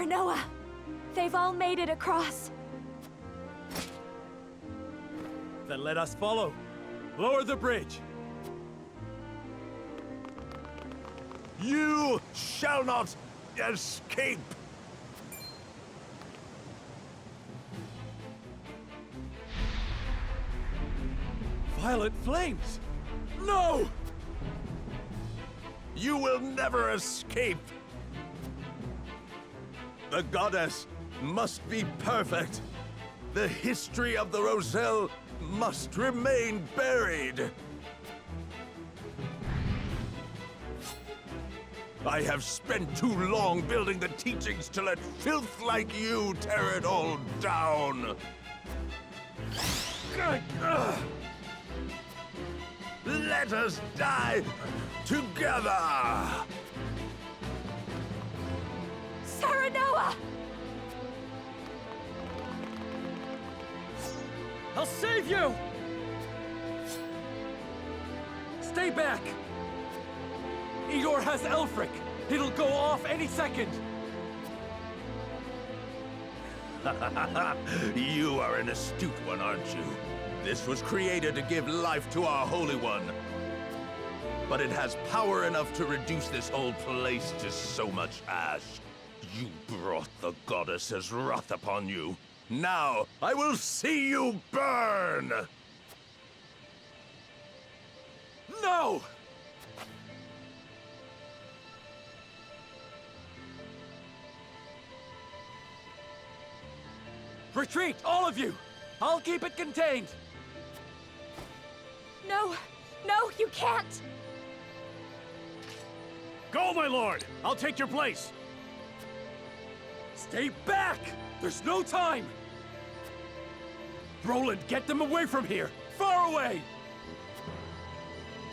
Saranoa! They've all made it across. Then let us follow. Lower the bridge. You shall not escape! Violet flames! No! You will never escape! The goddess must be perfect. The history of the Roselle must remain buried. I have spent too long building the teachings to let filth like you tear it all down. Let us die together! Saranoa! I'll save you! Stay back! Igor has Elfric! It'll go off any second! You are an astute one, aren't you? This was created to give life to our Holy One. But it has power enough to reduce this whole place to so much ash. You brought the goddess's wrath upon you. Now, I will see you burn! No! Retreat, all of you! I'll keep it contained! No! No, you can't! Go, my lord! I'll take your place! Stay back! There's no time! Roland, get them away from here! Far away!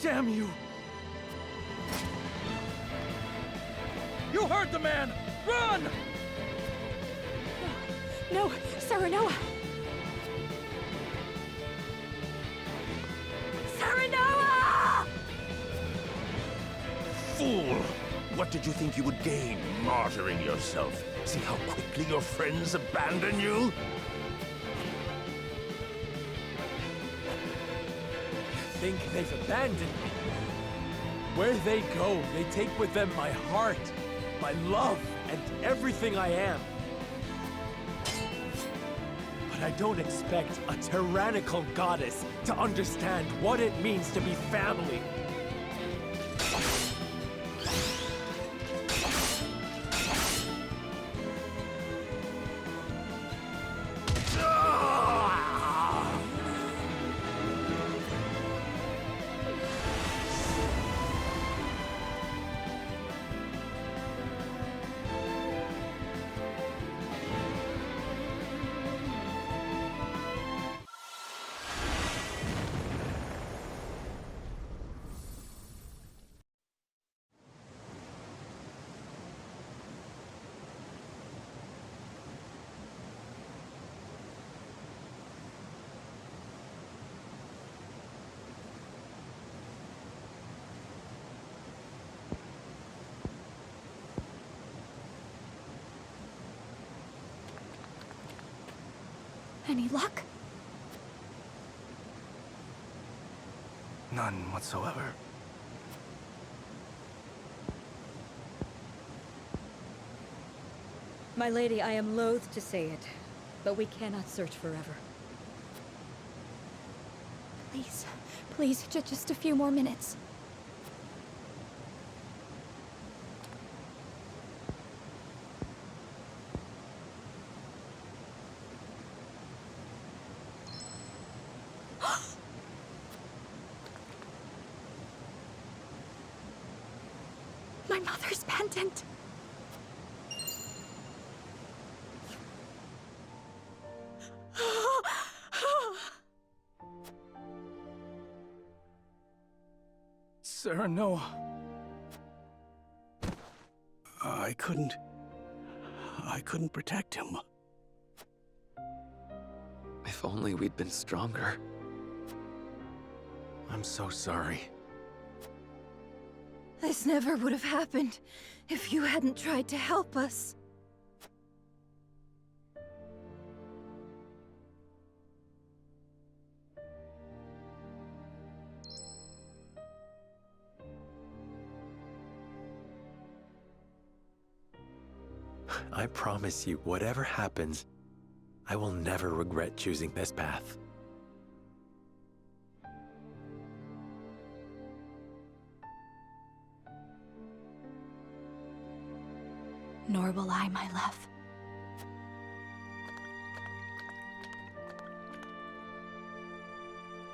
Damn you! You heard the man! Run! No, Saranoa! Saranoa! Fool! What did you think you would gain, martyring yourself? See how quickly your friends abandon you? Think they've abandoned me. Where they go, they take with them my heart, my love, and everything I am. But I don't expect a tyrannical goddess to understand what it means to be family. Any luck? None whatsoever. My lady, I am loath to say it, but we cannot search forever. Please, please, just a few more minutes. My mother's pendant! Saranoa. I couldn't protect him. If only we'd been stronger. I'm so sorry. This never would have happened if you hadn't tried to help us. I promise you, whatever happens, I will never regret choosing this path. Nor will I, my love.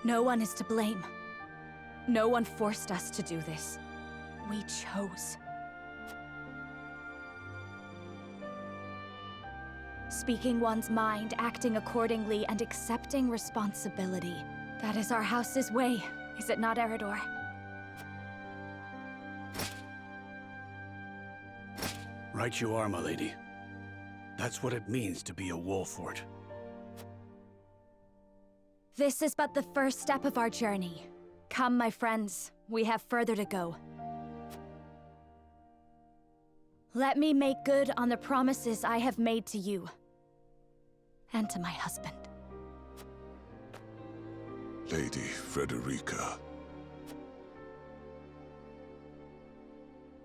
No one is to blame. No one forced us to do this. We chose. Speaking one's mind, acting accordingly, and accepting responsibility. That is our house's way, is it not, Eredor? Right you are, my lady. That's what it means to be a Wolfort. This is but the first step of our journey. Come, my friends, we have further to go. Let me make good on the promises I have made to you. And to my husband. Lady Frederica.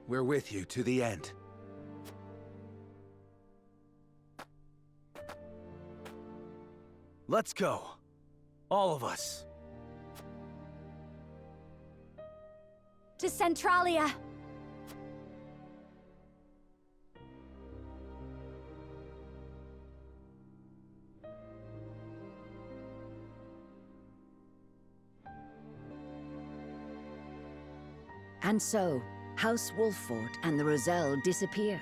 We're with you to the end. Let's go. All of us. To Centralia! And so, House Wolfort and the Roselle disappear,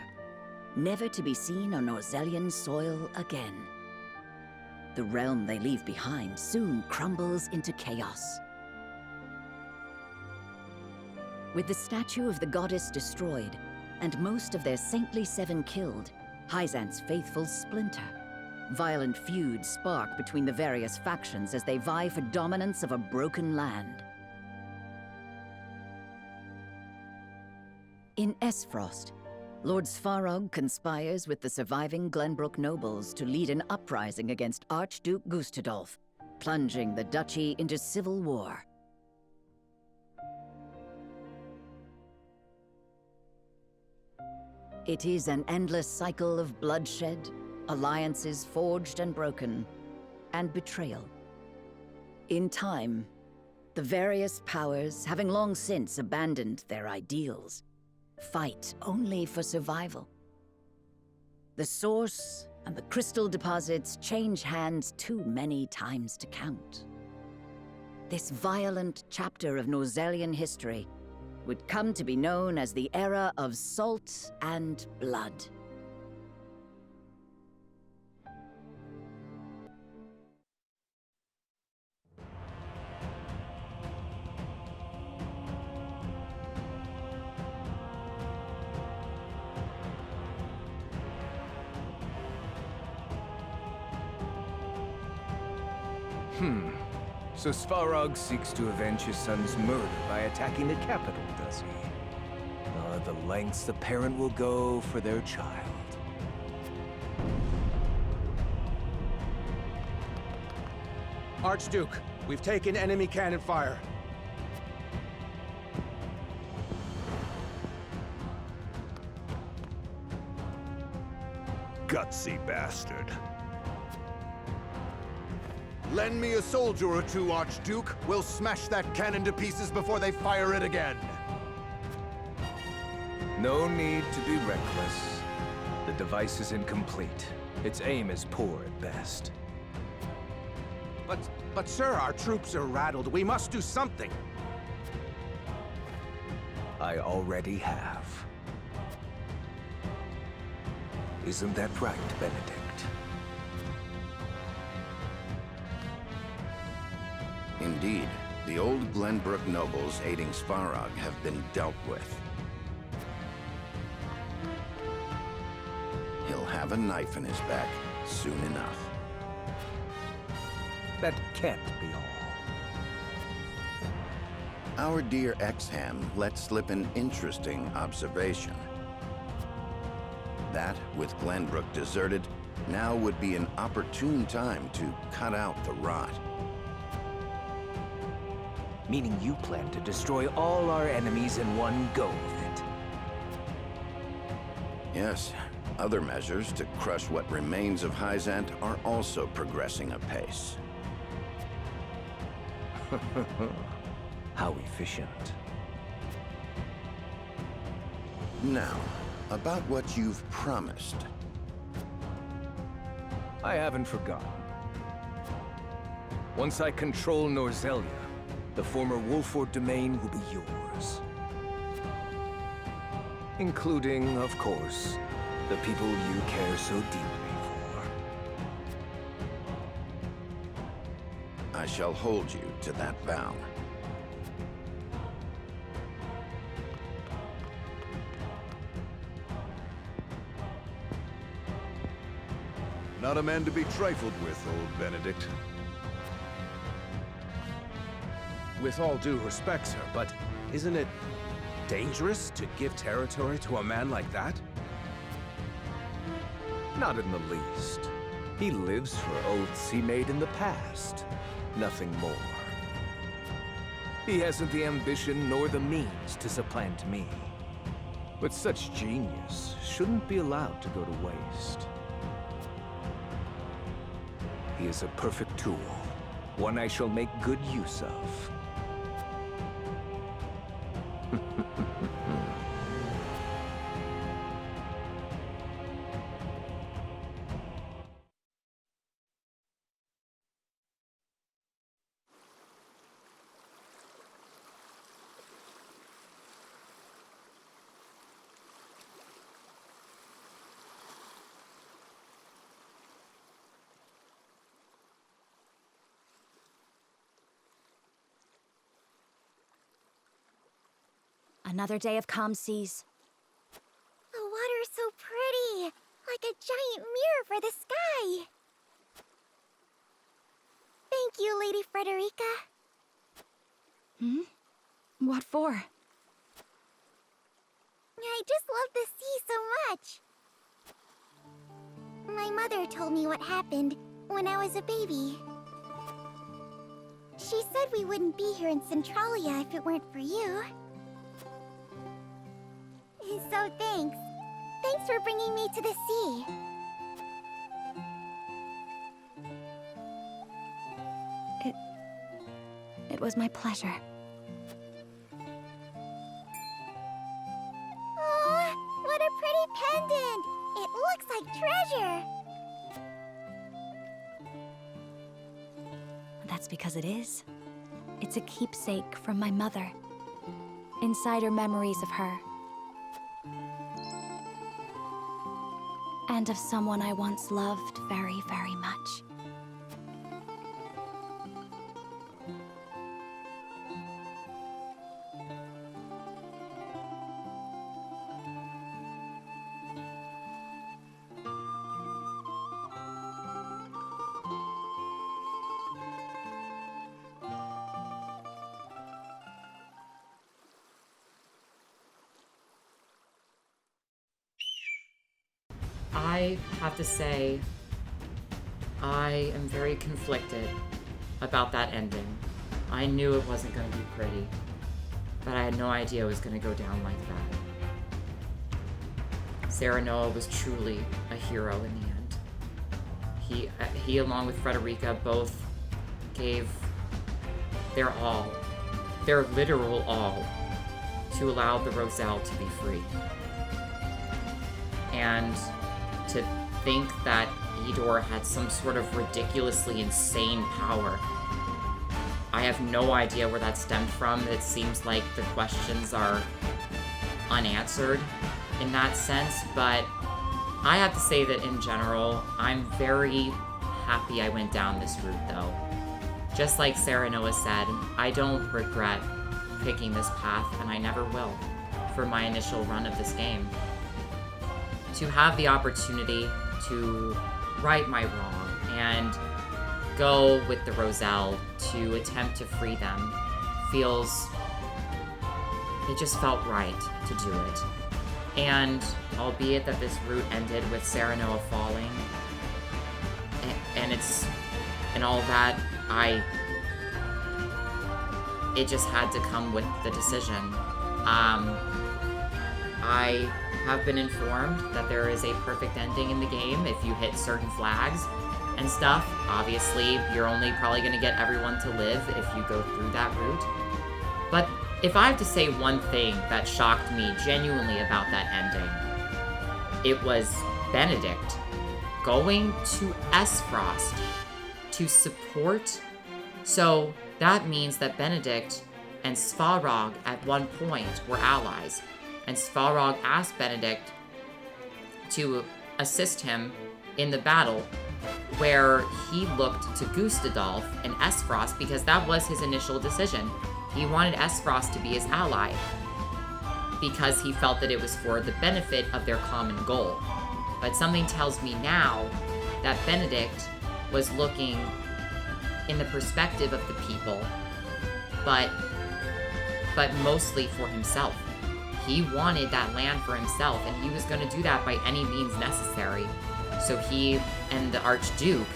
never to be seen on Norzellian soil again. The realm they leave behind soon crumbles into chaos. With the statue of the goddess destroyed, and most of their saintly seven killed, Hyzant's faithful splinter. Violent feuds spark between the various factions as they vie for dominance of a broken land. In Esfrost, Lord Svarog conspires with the surviving Glenbrook nobles to lead an uprising against Archduke Gustadolf, plunging the duchy into civil war. It is an endless cycle of bloodshed, alliances forged and broken, and betrayal. In time, the various powers, having long since abandoned their ideals, fight only for survival. The source and the crystal deposits change hands too many times to count. This violent chapter of Norzellian history would come to be known as the Era of Salt and Blood. So Svarog seeks to avenge his son's murder by attacking the capital, does he? The lengths the parent will go for their child. Archduke, we've taken enemy cannon fire. Gutsy bastard. Lend me a soldier or two, Archduke. We'll smash that cannon to pieces before they fire it again. No need to be reckless. The device is incomplete. Its aim is poor at best. But sir, our troops are rattled. We must do something. I already have. Isn't that right, Benedict? Indeed, the old Glenbrook nobles aiding Svarog have been dealt with. He'll have a knife in his back soon enough. That can't be all. Our dear Exham let slip an interesting observation. That, with Glenbrook deserted, now would be an opportune time to cut out the rot. Meaning you plan to destroy all our enemies in one go with it. Yes, Other measures to crush what remains of Hyzant are also progressing apace. How efficient. Now, about what you've promised. I haven't forgotten. Once I control Norzelia, the former Wolford domain will be yours. Including, of course, the people you care so deeply for. I shall hold you to that vow. Not a man to be trifled with, old Benedict. With all due respect, sir, but isn't it dangerous to give territory to a man like that? Not in the least. He lives for oaths he made in the past. Nothing more. He hasn't the ambition nor the means to supplant me. But such genius shouldn't be allowed to go to waste. He is a perfect tool, one I shall make good use of. Another day of calm seas. The water is so pretty, like a giant mirror for the sky. Thank you, Lady Frederica. What for? I just love the sea so much. My mother told me what happened when I was a baby. She said we wouldn't be here in Centralia if it weren't for you. So thanks. Thanks for bringing me to the sea. It was my pleasure. Oh, what a pretty pendant! It looks like treasure! That's because it is. It's a keepsake from my mother. Inside are memories of her. And of someone I once loved very, very much. I have to say, I am very conflicted about that ending. I knew it wasn't going to be pretty, but I had no idea it was going to go down like that. Serenoa was truly a hero in the end. He along with Frederica, both gave their all, their literal all, to allow the Roselle to be free. And to think that Idor had some sort of ridiculously insane power. I have no idea where that stemmed from. It seems like the questions are unanswered in that sense, but I have to say that in general, I'm very happy I went down this route though. Just like Serenoa said, I don't regret picking this path, and I never will, for my initial run of this game. To have the opportunity to right my wrong and go with the Roselle to attempt to free them it just felt right to do it. And albeit that this route ended with Serenoa falling, and all that, it just had to come with the decision. I have been informed that there is a perfect ending in the game if you hit certain flags and stuff. Obviously, you're only probably going to get everyone to live if you go through that route. But if I have to say one thing that shocked me genuinely about that ending, it was Benedict going to Esfrost to support. So that means that Benedict and Svarog at one point were allies. And Svarog asked Benedict to assist him in the battle where he looked to Gustadolf and Esfrost because that was his initial decision. He wanted Esfrost to be his ally because he felt that it was for the benefit of their common goal. But something tells me now that Benedict was looking in the perspective of the people, but mostly for himself. He wanted that land for himself, and he was going to do that by any means necessary. So he and the Archduke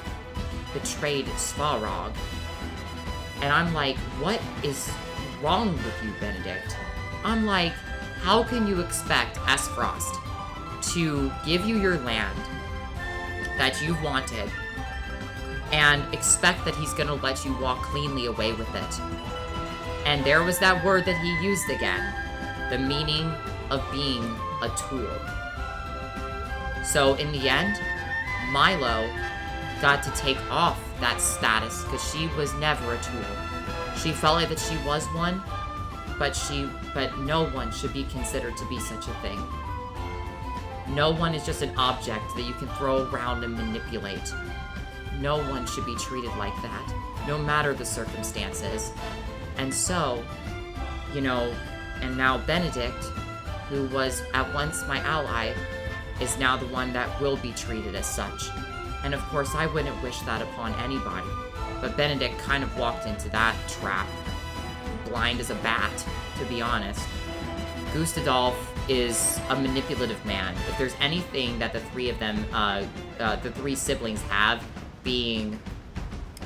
betrayed Svarog. And I'm like, what is wrong with you, Benedict? I'm like, how can you expect Esfrost to give you your land that you've wanted and expect that he's going to let you walk cleanly away with it? And there was that word that he used again, the meaning of being a tool. So in the end, Milo got to take off that status because she was never a tool. She felt like that she was one, but no one should be considered to be such a thing. No one is just an object that you can throw around and manipulate. No one should be treated like that, no matter the circumstances. And so, and now Benedict, who was at once my ally, is now the one that will be treated as such. And of course, I wouldn't wish that upon anybody. But Benedict kind of walked into that trap, blind as a bat, to be honest. Gustadolf is a manipulative man. If there's anything that the three of them, the three siblings have, being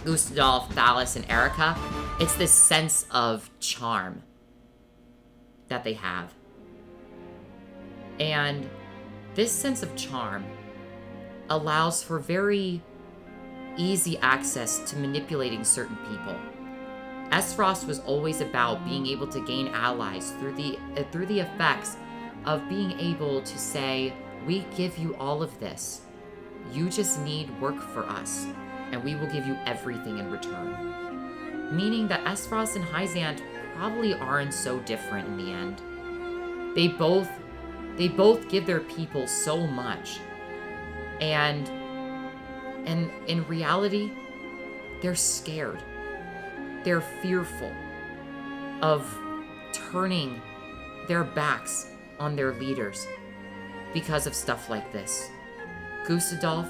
Gustadolf, Thalas, and Erica, it's this sense of charm that they have. And this sense of charm allows for very easy access to manipulating certain people. Esfrost was always about being able to gain allies through the effects of being able to say, we give you all of this. You just need work for us, and we will give you everything in return. Meaning that Esfrost and Hyzant probably aren't so different in the end. They both give their people so much. And in reality, they're scared. They're fearful of turning their backs on their leaders because of stuff like this. Gustadolf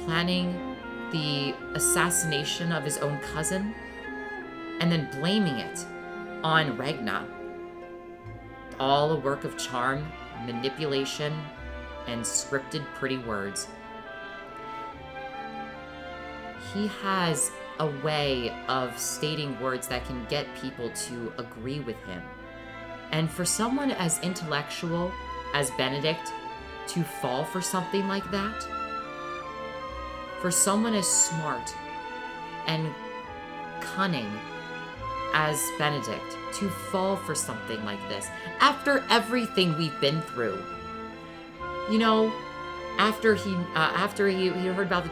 planning the assassination of his own cousin and then blaming it on Regna. All a work of charm, manipulation, and scripted pretty words. He has a way of stating words that can get people to agree with him. And for someone as intellectual as Benedict to fall for something like that, for someone as smart and cunning as Benedict to fall for something like this, after everything we've been through, after he heard about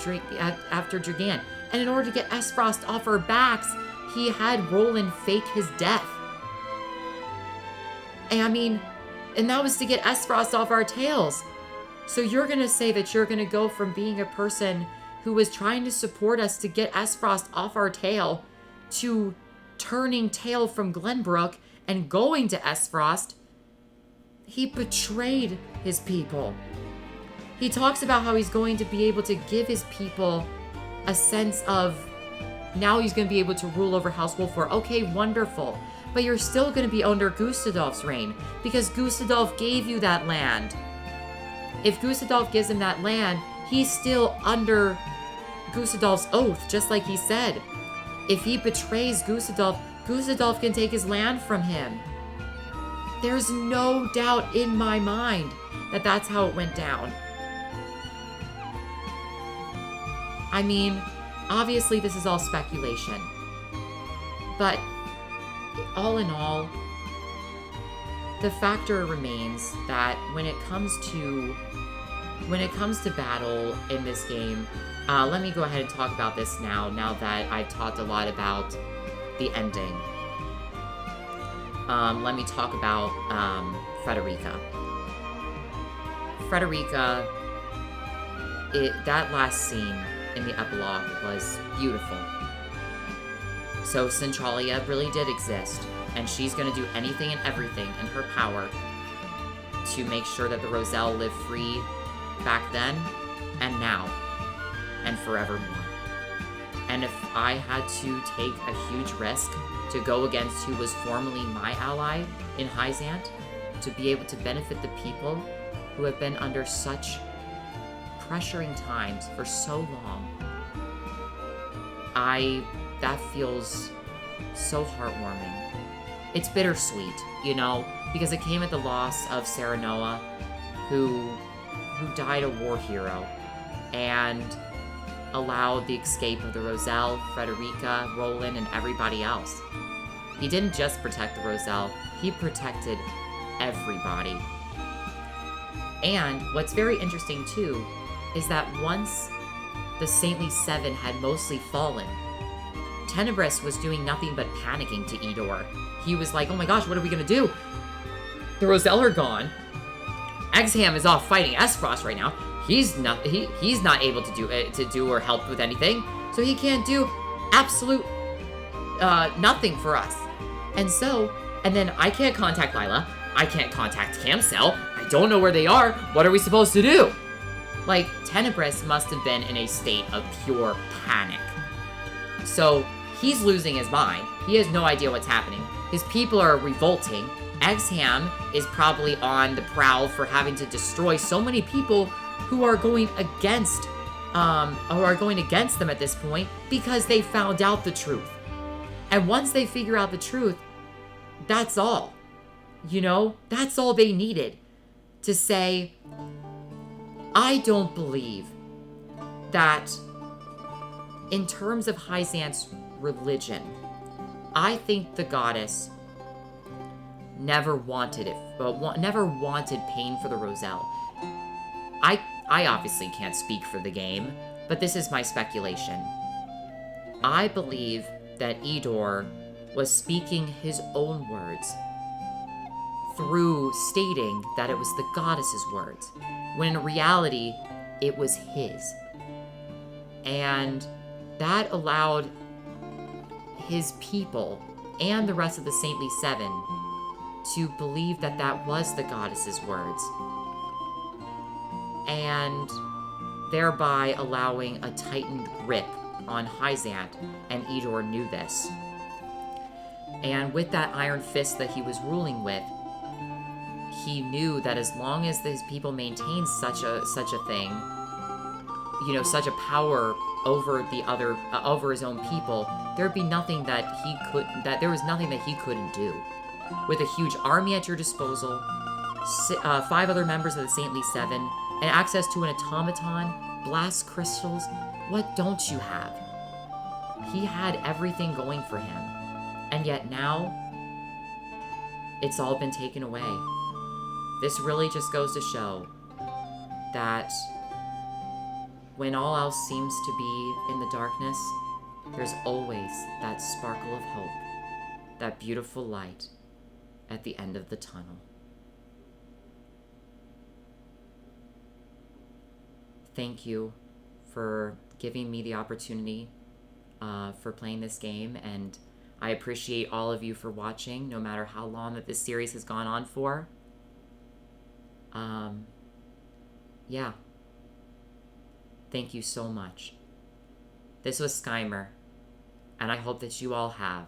after Dragan, and in order to get Esfrost off our backs, he had Roland fake his death. And that was to get Esfrost off our tails. So you're gonna say that you're gonna go from being a person who was trying to support us to get Esfrost off our tail to turning tail from Glenbrook and going to Esfrost? He betrayed his people. He talks about how he's going to be able to give his people a sense of, now he's going to be able to rule over House Wolfwar. Okay, wonderful. But you're still going to be under Gustadolf's reign, because Gustadolf gave you that land. If Gustadolf gives him that land, he's still under Gustadolf's oath, just like he said. If he betrays Gustadolf, Gustadolf can take his land from him. There's no doubt in my mind that that's how it went down. I mean, obviously this is all speculation. But all in all, the factor remains that when it comes to battle in this game, let me go ahead and talk about this now that I've talked a lot about the ending. Let me talk about Frederica. Frederica, that last scene in the epilogue was beautiful. So Centralia really did exist, and she's going to do anything and everything in her power to make sure that the Roselle live free back then and now and forevermore. And if I had to take a huge risk to go against who was formerly my ally in Hyzant, to be able to benefit the people who have been under such pressuring times for so long, that feels so heartwarming. It's bittersweet, you know, because it came at the loss of Serenoa, who died a war hero, and allowed the escape of the Roselle, Frederica, Roland, and everybody else. He didn't just protect the Roselle, he protected everybody. And what's very interesting too is that once the Saintly Seven had mostly fallen, Tenebris was doing nothing but panicking to Idor. He was like, oh my gosh, what are we gonna do? The Roselle are gone. Exham is off fighting Esfrost right now. He's not able to do or help with anything, so he can't do absolute nothing for us. And then I can't contact Lila. I can't contact Camcel. I don't know where they are. What are we supposed to do? Like, Tenebris must have been in a state of pure panic. So, he's losing his mind. He has no idea what's happening. His people are revolting. Exham is probably on the prowl for having to destroy so many people who are going against them at this point because they found out the truth. And once they figure out the truth, that's all. You know, that's all they needed to say, I don't believe that in terms of Hyzant's religion, I think the goddess never wanted pain for the Roselle. I obviously can't speak for the game, but this is my speculation. I believe that Idor was speaking his own words through stating that it was the goddess's words, when in reality, it was his. And that allowed his people and the rest of the Saintly Seven to believe that that was the goddess's words, and thereby allowing a tightened grip on Hyzant, and Idor knew this. And with that iron fist that he was ruling with, he knew that as long as his people maintained such a thing, you know, such a power over over his own people, there'd be nothing there was nothing that he couldn't do. With a huge army at your disposal, 5 other members of the Saintly Seven, and access to an automaton, blast crystals, what don't you have? He had everything going for him. And yet now, it's all been taken away. This really just goes to show that when all else seems to be in the darkness, there's always that sparkle of hope, that beautiful light at the end of the tunnel. Thank you for giving me the opportunity for playing this game, and I appreciate all of you for watching, no matter how long that this series has gone on for. Yeah. Thank you so much. This was Skymer, and I hope that you all have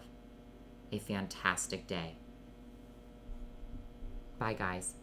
a fantastic day. Bye, guys.